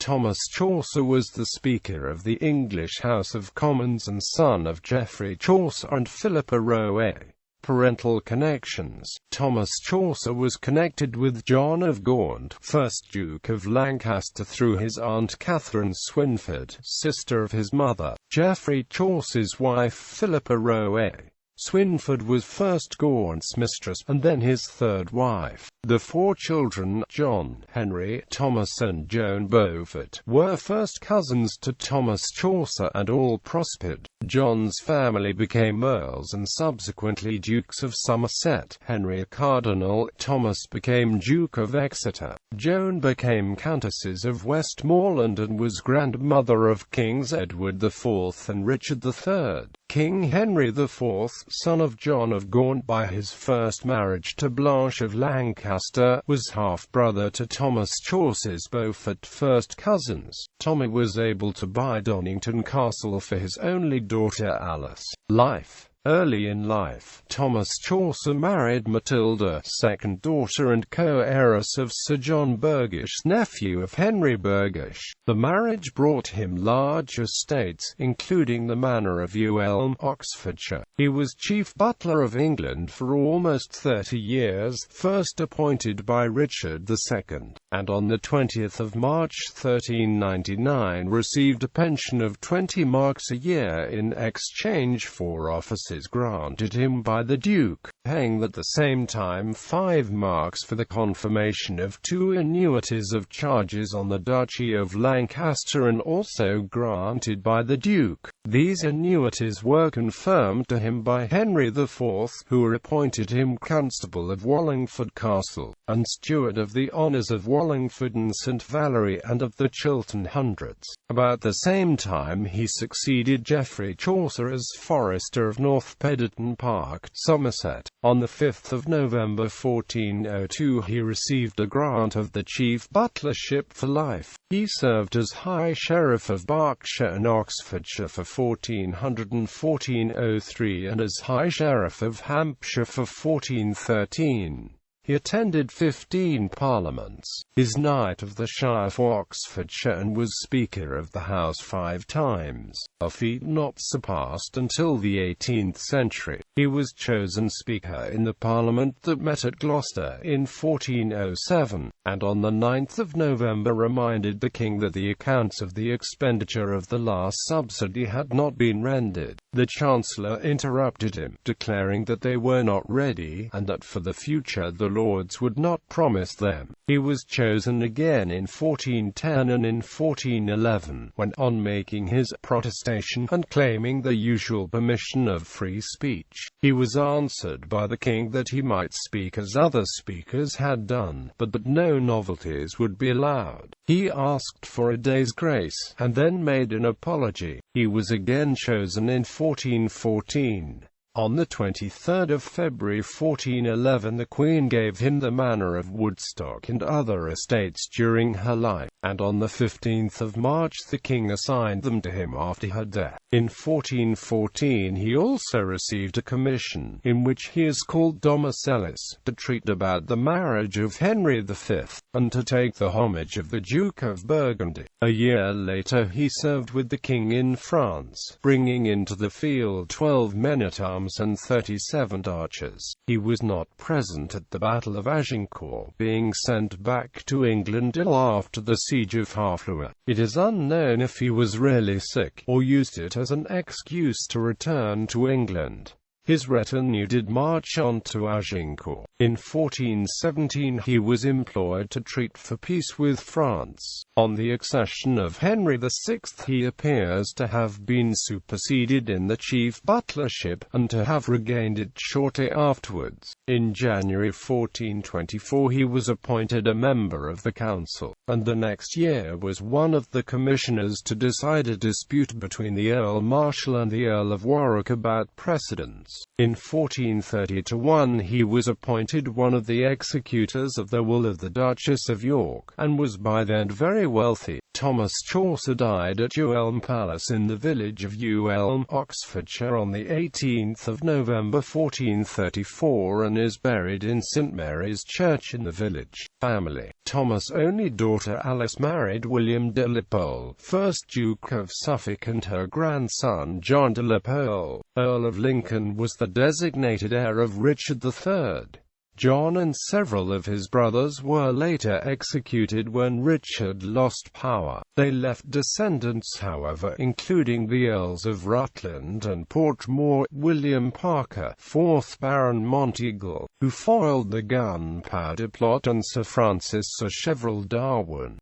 Thomas Chaucer was the Speaker of the English House of Commons and son of Geoffrey Chaucer and Philippa Roet. Parental Connections. Thomas Chaucer was connected with John of Gaunt, 1st Duke of Lancaster, through his aunt Catherine Swynford, sister of his mother, Geoffrey Chaucer's wife Philippa Roet. Swynford was first Gaunt's mistress, and then his third wife. The 4 children, John, Henry, Thomas and Joan Beaufort, were first cousins to Thomas Chaucer and all prospered. John's family became earls and subsequently dukes of Somerset, Henry a cardinal, Thomas became Duke of Exeter, Joan became Countesses of Westmoreland and was grandmother of Kings Edward IV and Richard III. King Henry IV, son of John of Gaunt by his first marriage to Blanche of Lancaster, was half-brother to Thomas Chaucer's Beaufort first cousins. Tommy was able to buy Donnington Castle for his only daughter Alice. Life. Early in life, Thomas Chaucer married Matilda, second daughter and co-heiress of Sir John Burghish, nephew of Henry Burghish. The marriage brought him large estates, including the manor of Elm, Oxfordshire. He was chief butler of England for almost 30 years, first appointed by Richard II, and on the 20th of March 1399 received a pension of 20 marks a year in exchange for offices granted him by the Duke, paying at the same time 5 marks for the confirmation of 2 annuities of charges on the Duchy of Lancaster and also granted by the Duke. These annuities were confirmed to him by Henry IV, who appointed him Constable of Wallingford Castle, and Steward of the Honours of Wallingford and St Valery and of the Chiltern Hundreds. About the same time he succeeded Geoffrey Chaucer as Forester of North Pedderton Park, Somerset. On the 5th of November 1402 he received a grant of the chief butlership for life. He served as High Sheriff of Berkshire and Oxfordshire for 1400 and 1403 and as High Sheriff of Hampshire for 1413. He attended 15 parliaments, is Knight of the Shire for Oxfordshire and was Speaker of the House 5 times, a feat not surpassed until the 18th century. He was chosen Speaker in the Parliament that met at Gloucester in 1407, and on the 9th of November reminded the King that the accounts of the expenditure of the last subsidy had not been rendered. The Chancellor interrupted him, declaring that they were not ready, and that for the future the Lords would not promise them. He was chosen again in 1410 and in 1411, when on making his protestation and claiming the usual permission of free speech, he was answered by the King that he might speak as other speakers had done, but that no novelties would be allowed. He asked for a day's grace, and then made an apology. He was again chosen in 1414. On the 23rd of February 1411 the Queen gave him the manor of Woodstock and other estates during her life, and on the 15th of March the King assigned them to him after her death. In 1414 he also received a commission, in which he is called Domicellis, to treat about the marriage of Henry V, and to take the homage of the Duke of Burgundy. A year later he served with the King in France, bringing into the field 12 men-at-arms and 37 archers. He was not present at the Battle of Agincourt, being sent back to England ill after the siege of Harfleur. It is unknown if he was really sick, or used it as an excuse to return to England. His retinue did march on to Agincourt. In 1417 he was employed to treat for peace with France. On the accession of Henry VI he appears to have been superseded in the chief butlership, and to have regained it shortly afterwards. In January 1424 he was appointed a member of the council, and the next year was one of the commissioners to decide a dispute between the Earl Marshal and the Earl of Warwick about precedence. In 1431 he was appointed one of the executors of the will of the Duchess of York, and was by then very wealthy. Thomas Chaucer died at Ewelme Palace in the village of Ewelme, Oxfordshire on the 18th of November 1434 and is buried in St Mary's Church in the village. Family. Thomas' only daughter Alice married William de la Pole, 1st Duke of Suffolk, and her grandson John de la Pole, Earl of Lincoln, was the designated heir of Richard III. John and several of his brothers were later executed when Richard lost power. They left descendants, however, including the Earls of Rutland and Portmore, William Parker, 4th Baron Monteagle, who foiled the Gunpowder Plot, and Sir Francis Sacheverell Darwin.